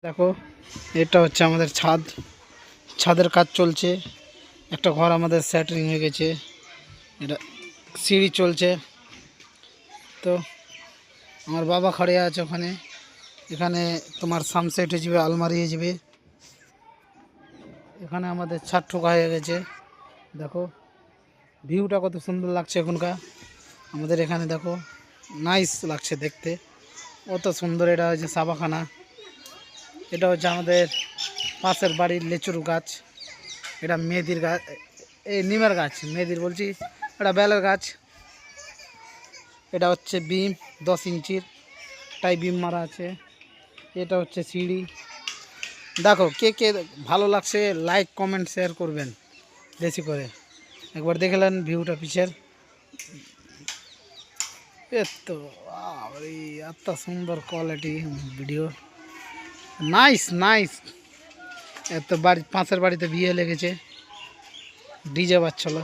দেখো, এটা হচ্ছে আমাদের ছাদের কাজ চলছে। একটা ঘর আমাদের সেটরিং হয়ে গেছে, এটা সিঁড়ি চলছে। তো আমার বাবা খড়ে আছে ওখানে। এখানে তোমার সানসেট হয়ে যাবে, আলমারি হয়ে যাবে। এখানে আমাদের ছাদ ঠোকা হয়ে গেছে। দেখো ভিউটা কত সুন্দর লাগছে এখনকার আমাদের এখানে। দেখো নাইস লাগছে দেখতে, অত সুন্দর। এটা হচ্ছে সাবাখানা। এটা হচ্ছে আমাদের পাশের বাড়ির লেচুর গাছ। এটা মেদির গাছ, এই নিমের গাছ, মেদির বলছি, এটা বেলের গাছ। এটা হচ্ছে বিম 10 ইঞ্চির টাই বিম মারা আছে। এটা হচ্ছে সিঁড়ি। দেখো কে কে ভালো লাগছে লাইক কমেন্ট শেয়ার করবেন বেশি করে। একবার দেখলেন ভিউটা পিছের, এত এত সুন্দর কোয়ালিটি ভিডিও, নাইস নাইস। এত বাড়ি পাশের বাড়িতে বিয়ে লেগেছে, ডিজে বাজছিল।